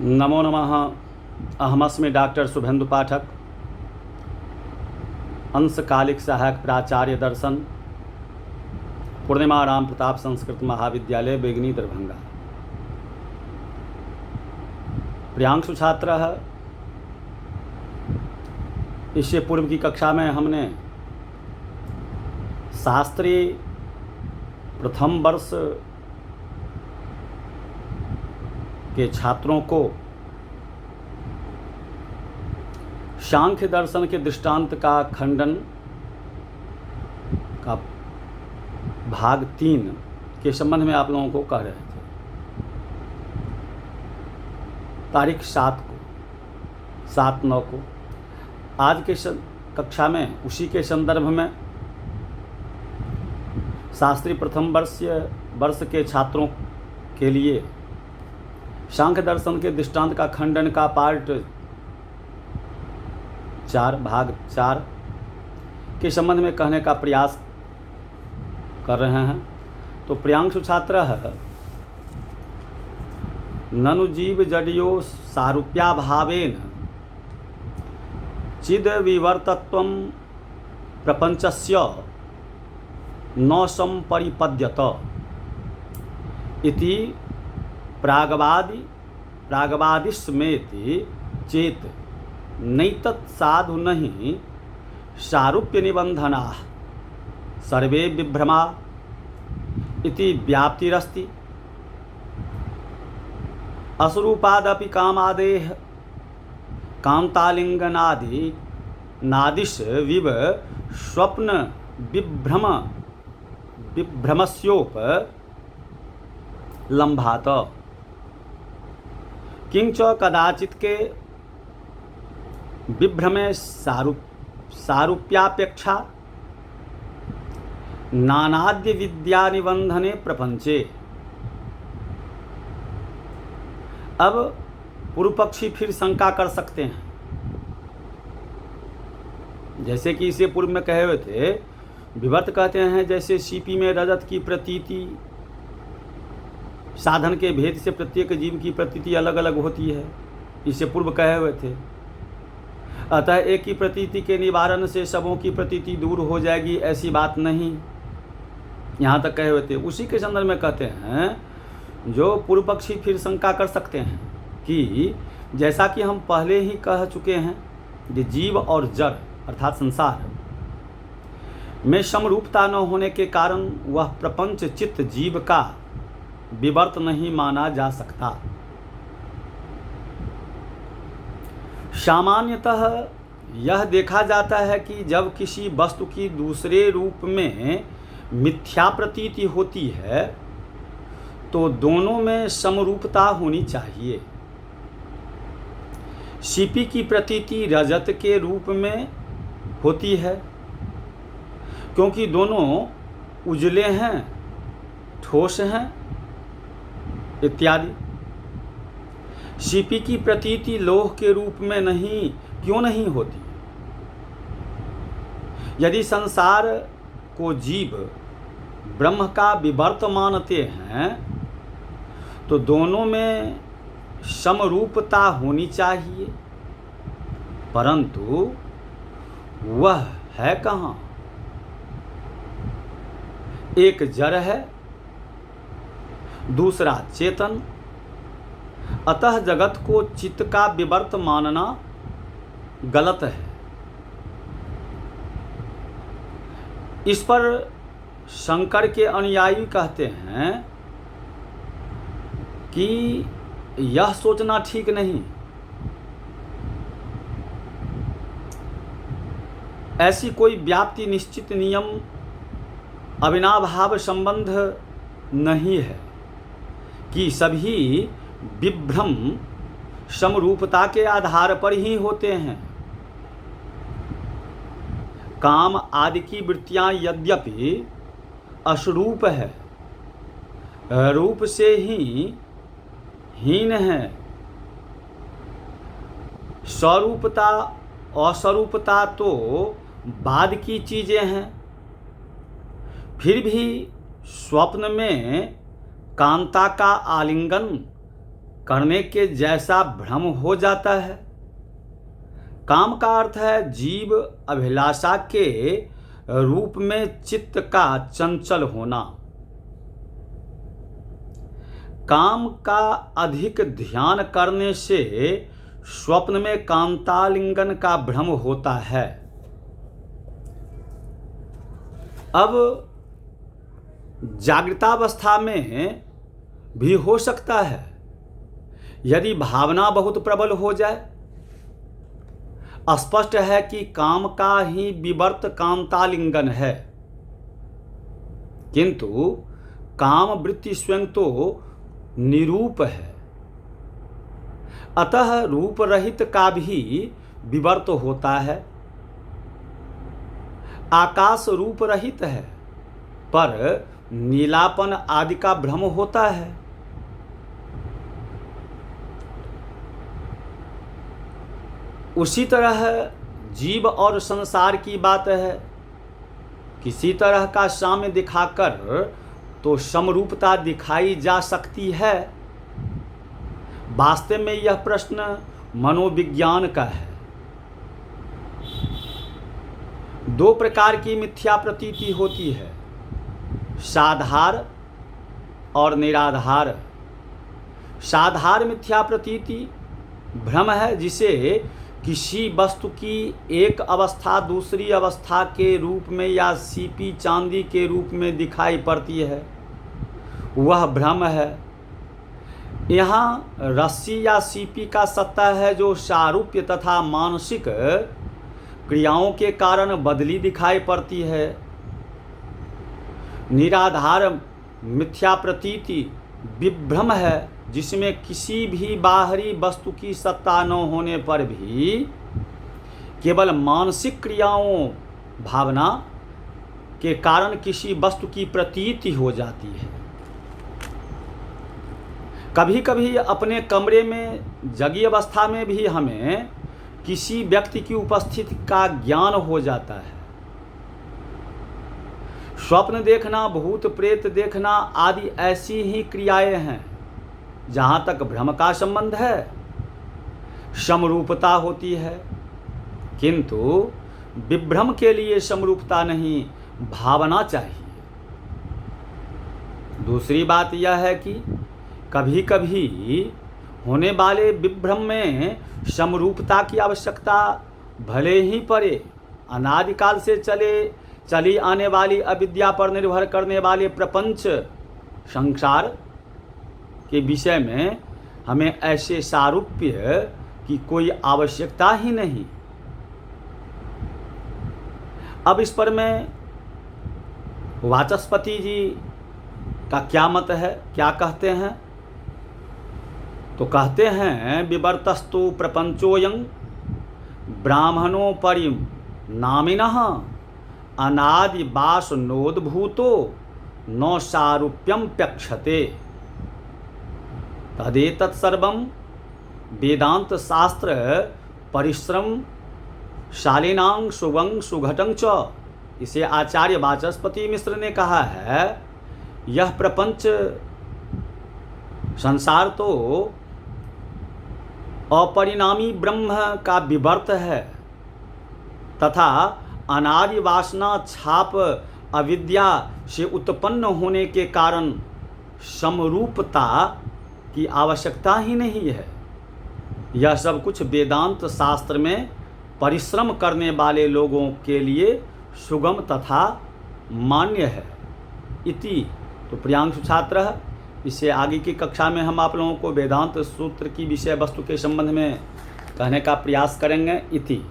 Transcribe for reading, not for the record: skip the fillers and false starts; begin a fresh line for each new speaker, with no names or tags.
नमो नमः। अहमस्मि डॉक्टर शुभेन्दु पाठक, अंशकालिक सहायक प्राचार्य दर्शन, पूर्णिमा राम प्रताप संस्कृत महाविद्यालय बेगनी दरभंगा। प्रियांशु छात्र, इससे पूर्व की कक्षा में हमने शास्त्री प्रथम वर्ष के छात्रों को सांख्य दर्शन के दृष्टांत का खंडन का भाग 3 के संबंध में आप लोगों को कह रहे थे। तारीख 7/9 को आज के कक्षा में उसी के संदर्भ में शास्त्री प्रथम वर्ष के छात्रों के लिए सांख्य दर्शन के दृष्टांत का खंडन का पार्ट 4 भाग 4 के संबंध में कहने का प्रयास कर रहे हैं। तो प्रियांशु छात्र, ननु जीव जडियो सारूप्याभावेन चिद विवर्तत्वं प्रपंचस्य न संपरिपद्यत इति प्रागवादिस्मेति चेत नैतत् साधु नहीं सारूप्य निबंधना सर्वे विभ्रमा इति व्याप्तिरस्ति। असरूपादपि कामादेह कांतालिंगनादि नादिश विव स्वप्न विभ्रमस्योप लंभात किंच कदाचित के विभ्रमे सारूप्यापेक्षा नानाद्य विद्या निबंधने प्रपंचे। अब पूर्व पक्षी फिर शंका कर सकते हैं, जैसे कि इसे पूर्व में कहे हुए थे। विवर्त कहते हैं जैसे सीपी में रजत की प्रतीति, साधन के भेद से प्रत्येक जीव की प्रतीति अलग अलग होती है, इसे पूर्व कहे हुए थे। अतः एक ही प्रतीति के निवारण से सबों की प्रतीति दूर हो जाएगी, ऐसी बात नहीं, यहाँ तक कहे हुए थे। उसी के संदर्भ में कहते हैं जो पूर्व पक्षी फिर शंका कर सकते हैं कि जैसा कि हम पहले ही कह चुके हैं कि जीव और जड़ अर्थात संसार में समरूपता न होने के कारण वह प्रपंच चित्त जीव का विवर्त नहीं माना जा सकता। सामान्यतः यह देखा जाता है कि जब किसी वस्तु की दूसरे रूप में मिथ्या प्रतीति होती है तो दोनों में समरूपता होनी चाहिए। सीपी की प्रतीति रजत के रूप में होती है क्योंकि दोनों उजले हैं, ठोस हैं इत्यादि। सीपी की प्रतीति लोह के रूप में क्यों नहीं होती? यदि संसार को जीव ब्रह्म का विवर्त मानते हैं तो दोनों में समरूपता होनी चाहिए, परंतु वह है कहाँ? एक जड़ है, दूसरा चेतन। अतः जगत को चित्त का विवर्त मानना गलत है। इस पर शंकर के अनुयायी कहते हैं कि यह सोचना ठीक नहीं। ऐसी कोई व्याप्ति निश्चित नियम अविनाभाव संबंध नहीं है कि सभी विभ्रम समरूपता के आधार पर ही होते हैं। काम आदि की वृत्तियां यद्यपि अशरूप है, रूप से ही हीन है। स्वरूपता अस्वरूपता तो बाद की चीजें हैं। फिर भी स्वप्न में कांता का आलिंगन करने के जैसा भ्रम हो जाता है। काम का अर्थ है जीव अभिलाषा के रूप में चित्त का चंचल होना। काम का अधिक ध्यान करने से स्वप्न में कांतालिंगन का भ्रम होता है। अब जागृतावस्था में भी हो सकता है, यदि भावना बहुत प्रबल हो जाए। स्पष्ट है कि काम का ही विवर्त कांतालिंगन है, किंतु काम वृत्ति स्वयं तो निरूप है, अतः रूप रहित का भी विवर्त होता है। आकाश रूप रहित है, पर नीलापन आदि का भ्रम होता है। उसी तरह जीव और संसार की बात है। किसी तरह का साम्य दिखाकर तो समरूपता दिखाई जा सकती है। वास्तव में यह प्रश्न मनोविज्ञान का है। दो प्रकार की मिथ्या प्रतीति होती है, साधार और निराधार। साधार मिथ्या प्रतीति भ्रम है, जिसे किसी वस्तु की एक अवस्था दूसरी अवस्था के रूप में या सीपी चांदी के रूप में दिखाई पड़ती है, वह भ्रम है। यहाँ रस्सी या सीपी का सत्ता है, जो सारूप्य तथा मानसिक क्रियाओं के कारण बदली दिखाई पड़ती है। निराधार मिथ्या प्रतीति विभ्रम है, जिसमें किसी भी बाहरी वस्तु की सत्ता न होने पर भी केवल मानसिक क्रियाओं भावना के कारण किसी वस्तु की प्रतीति हो जाती है। कभी कभी अपने कमरे में जगी अवस्था में भी हमें किसी व्यक्ति की उपस्थिति का ज्ञान हो जाता है। स्वप्न देखना, भूत प्रेत देखना आदि ऐसी ही क्रियाएं हैं जहाँ तक भ्रम का संबंध है, समरूपता होती है, किंतु विभ्रम के लिए समरूपता नहीं, भावना चाहिए। दूसरी बात यह है कि कभी कभी होने वाले विभ्रम में समरूपता की आवश्यकता भले ही पड़े। अनादिकाल से चली आने वाली अविद्या पर निर्भर करने वाले प्रपंच संसार के विषय में हमें ऐसे सारूप्य की कोई आवश्यकता ही नहीं। अब इस पर मैं वाचस्पति जी का क्या मत है, क्या कहते हैं? तो कहते हैं, विवर्तस्तु प्रपंचोऽयं ब्राह्मणोपरि नामिनः अनादि वासनोद्भूतो न सारूप्यम प्यक्षते। तदेतत् सर्वं वेदांत शास्त्र परिश्रम शालिनां शुभं सुघटं च। इसे आचार्य वाचस्पति मिश्र ने कहा है, यह प्रपंच संसार तो अपरिणामी ब्रह्म का विवर्त है तथा अनादि वासना छाप अविद्या से उत्पन्न होने के कारण समरूपता की आवश्यकता ही नहीं है। यह सब कुछ वेदांत शास्त्र में परिश्रम करने वाले लोगों के लिए सुगम तथा मान्य है। इति। तो प्रियांशु छात्र, इससे आगे की कक्षा में हम आप लोगों को वेदांत सूत्र की विषय वस्तु के संबंध में कहने का प्रयास करेंगे। इति।